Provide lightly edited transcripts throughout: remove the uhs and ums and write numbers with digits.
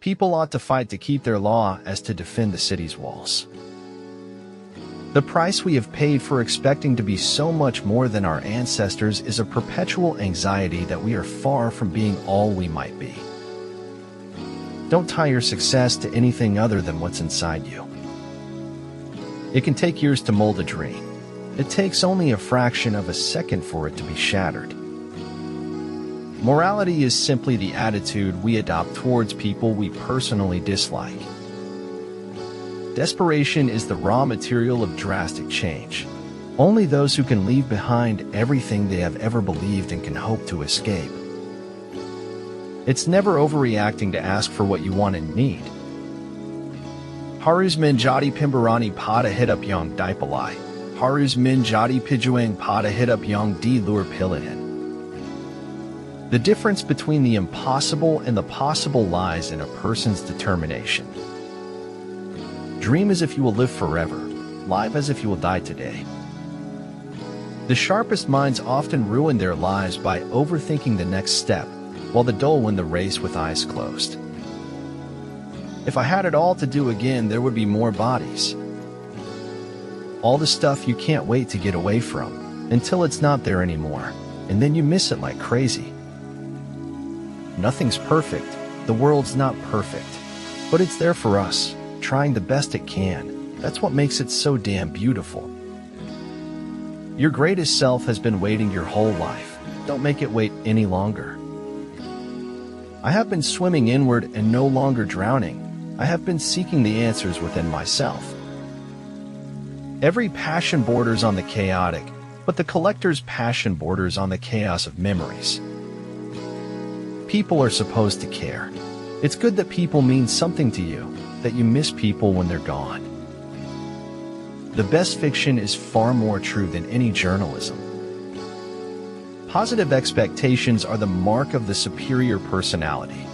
People ought to fight to keep their law as to defend the city's walls. The price we have paid for expecting to be so much more than our ancestors is a perpetual anxiety that we are far from being all we might be. Don't tie your success to anything other than what's inside you. It can take years to mold a dream. It takes only a fraction of a second for it to be shattered. Morality is simply the attitude we adopt towards people we personally dislike. Desperation is the raw material of drastic change. Only those who can leave behind everything they have ever believed and can hope to escape. It's never overreacting to ask for what you want and need. Harus menjadi pemberani pada hidup yang dipilih. Harus menjadi pejuang pada hidup yang di luar pilihan. The difference between the impossible and the possible lies in a person's determination. Dream as if you will live forever, live as if you will die today. The sharpest minds often ruin their lives by overthinking the next step, while the dull win the race with eyes closed. If I had it all to do again, there would be more bodies. All the stuff you can't wait to get away from, until it's not there anymore, and then you miss it like crazy. Nothing's perfect, the world's not perfect, but it's there for us, trying the best it can. That's what makes it so damn beautiful. Your greatest self has been waiting your whole life. Don't make it wait any longer. I have been swimming inward and no longer drowning. I have been seeking the answers within myself. Every passion borders on the chaotic, but the collector's passion borders on the chaos of memories. People are supposed to care. It's good that people mean something to you, that you miss people when they're gone. The best fiction is far more true than any journalism. Positive expectations are the mark of the superior personality.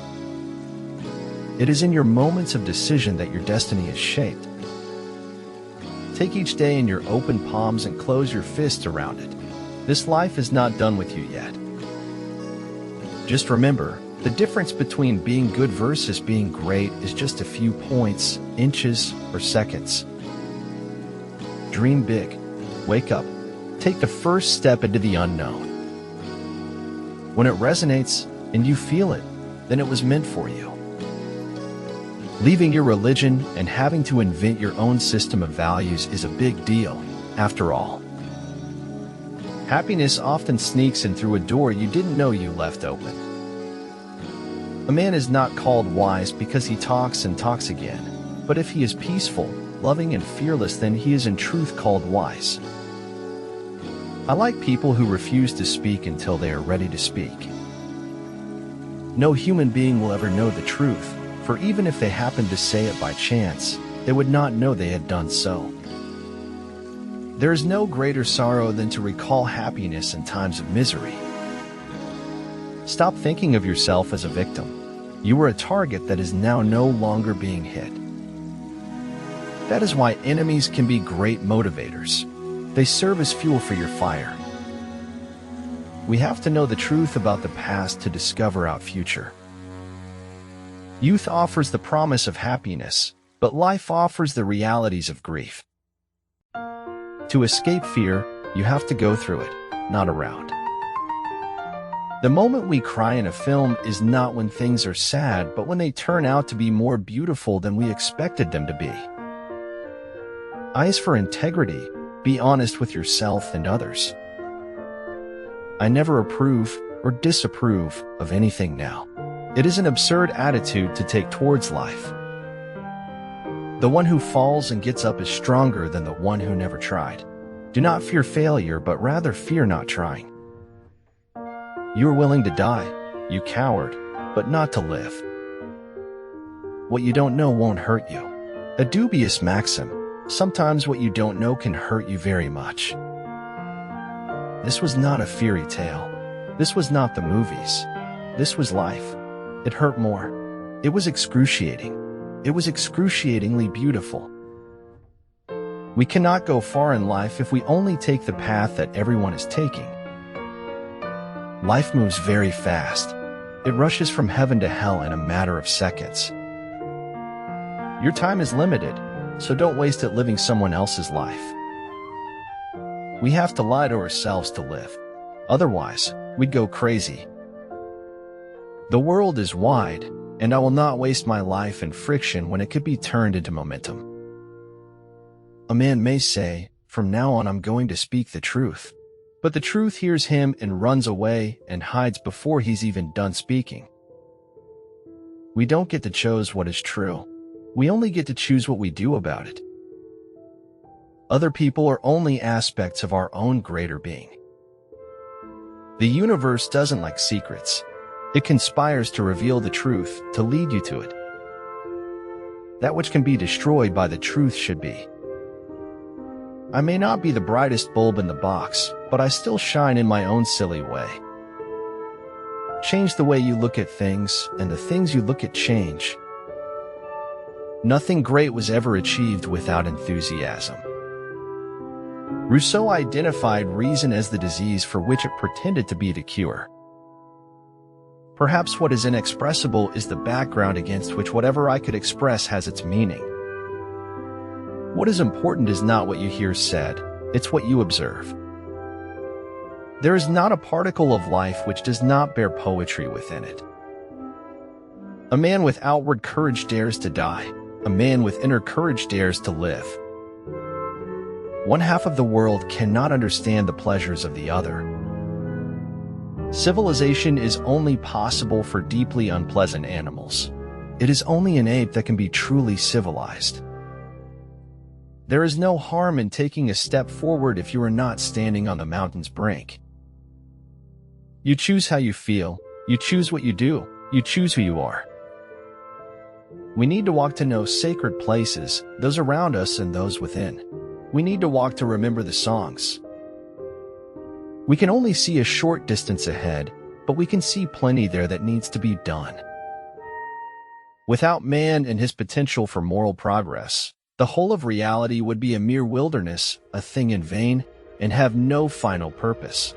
It is in your moments of decision that your destiny is shaped. Take each day in your open palms and close your fists around it. This life is not done with you yet. Just remember, the difference between being good versus being great is just a few points, inches, or seconds. Dream big. Wake up. Take the first step into the unknown. When it resonates, and you feel it, then it was meant for you. Leaving your religion and having to invent your own system of values is a big deal, after all. Happiness often sneaks in through a door you didn't know you left open. A man is not called wise because he talks and talks again, but if he is peaceful, loving, and fearless, then he is in truth called wise. I like people who refuse to speak until they are ready to speak. No human being will ever know the truth, for even if they happened to say it by chance, they would not know they had done so. There is no greater sorrow than to recall happiness in times of misery. Stop thinking of yourself as a victim. You were a target that is now no longer being hit. That is why enemies can be great motivators. They serve as fuel for your fire. We have to know the truth about the past to discover our future. Youth offers the promise of happiness, but life offers the realities of grief. To escape fear, you have to go through it, not around. The moment we cry in a film is not when things are sad, but when they turn out to be more beautiful than we expected them to be. I is for integrity. Be honest with yourself and others. I never approve or disapprove of anything now. It is an absurd attitude to take towards life. The one who falls and gets up is stronger than the one who never tried. Do not fear failure, but rather fear not trying. You are willing to die, you coward, but not to live. What you don't know won't hurt you. A dubious maxim. Sometimes what you don't know can hurt you very much. This was not a fairy tale. This was not the movies. This was life. It hurt more. It was excruciating. It was excruciatingly beautiful. We cannot go far in life if we only take the path that everyone is taking. Life moves very fast. It rushes from heaven to hell in a matter of seconds. Your time is limited, so don't waste it living someone else's life. We have to lie to ourselves to live. Otherwise, we'd go crazy. The world is wide, and I will not waste my life in friction when it could be turned into momentum. A man may say, "From now on I'm going to speak the truth." But the truth hears him and runs away and hides before he's even done speaking. We don't get to choose what is true. We only get to choose what we do about it. Other people are only aspects of our own greater being. The universe doesn't like secrets. It conspires to reveal the truth, to lead you to it. That which can be destroyed by the truth should be. I may not be the brightest bulb in the box, but I still shine in my own silly way. Change the way you look at things, and the things you look at change. Nothing great was ever achieved without enthusiasm. Rousseau identified reason as the disease for which it pretended to be the cure. Perhaps what is inexpressible is the background against which whatever I could express has its meaning. What is important is not what you hear said, it's what you observe. There is not a particle of life which does not bear poetry within it. A man with outward courage dares to die. A man with inner courage dares to live. One half of the world cannot understand the pleasures of the other. Civilization is only possible for deeply unpleasant animals. It is only an ape that can be truly civilized. There is no harm in taking a step forward if you are not standing on the mountain's brink. You choose how you feel, you choose what you do, you choose who you are. We need to walk to know sacred places, those around us and those within. We need to walk to remember the songs. We can only see a short distance ahead, but we can see plenty there that needs to be done. Without man and his potential for moral progress, the whole of reality would be a mere wilderness, a thing in vain, and have no final purpose.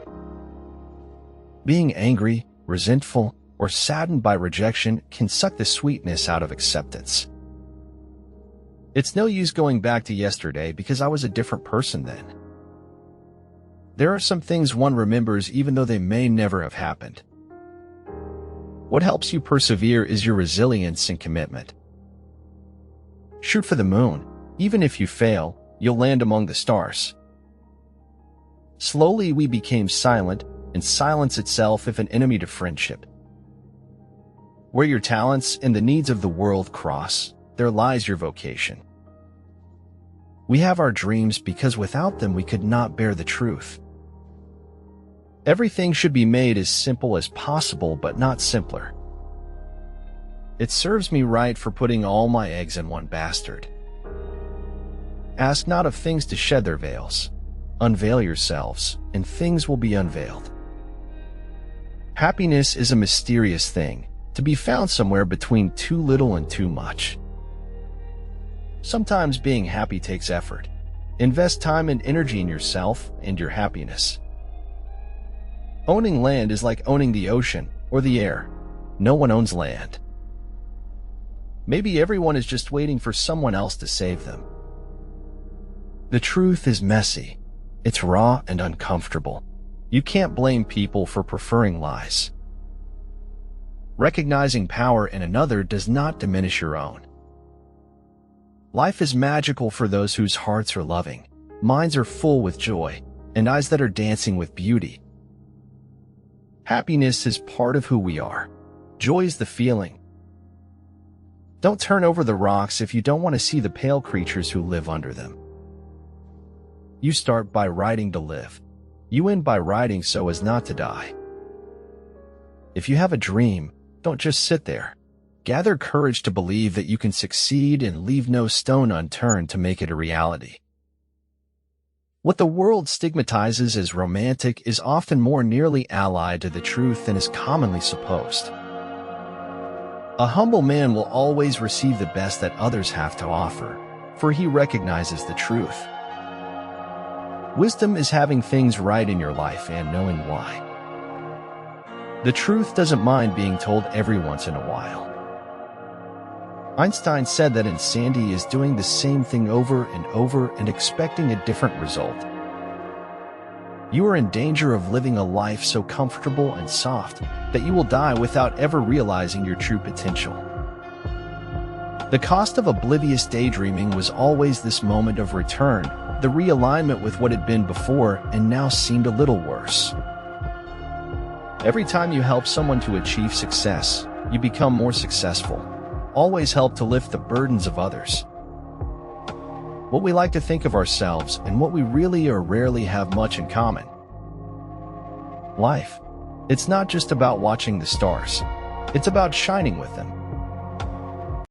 Being angry, resentful, or saddened by rejection can suck the sweetness out of acceptance. It's no use going back to yesterday because I was a different person then. There are some things one remembers even though they may never have happened. What helps you persevere is your resilience and commitment. Shoot for the moon. Even if you fail, you'll land among the stars. Slowly we became silent, and silence itself if an enemy to friendship. Where your talents and the needs of the world cross, there lies your vocation. We have our dreams because without them we could not bear the truth. Everything should be made as simple as possible, but not simpler. It serves me right for putting all my eggs in one bastard. Ask not of things to shed their veils. Unveil yourselves, and things will be unveiled. Happiness is a mysterious thing, to be found somewhere between too little and too much. Sometimes being happy takes effort. Invest time and energy in yourself and your happiness. Owning land is like owning the ocean or the air. No one owns land. Maybe everyone is just waiting for someone else to save them. The truth is messy. It's raw and uncomfortable. You can't blame people for preferring lies. Recognizing power in another does not diminish your own. Life is magical for those whose hearts are loving, minds are full with joy, and eyes that are dancing with beauty. Happiness is part of who we are. Joy is the feeling. Don't turn over the rocks if you don't want to see the pale creatures who live under them. You start by riding to live. You end by riding so as not to die. If you have a dream, don't just sit there. Gather courage to believe that you can succeed and leave no stone unturned to make it a reality. What the world stigmatizes as romantic is often more nearly allied to the truth than is commonly supposed. A humble man will always receive the best that others have to offer, for he recognizes the truth. Wisdom is having things right in your life and knowing why. The truth doesn't mind being told every once in a while. Einstein said that insanity is doing the same thing over and over and expecting a different result. You are in danger of living a life so comfortable and soft that you will die without ever realizing your true potential. The cost of oblivious daydreaming was always this moment of return, the realignment with what had been before and now seemed a little worse. Every time you help someone to achieve success, you become more successful. Always help to lift the burdens of others. What we like to think of ourselves and what we really or rarely have much in common. Life. It's not just about watching the stars. It's about shining with them.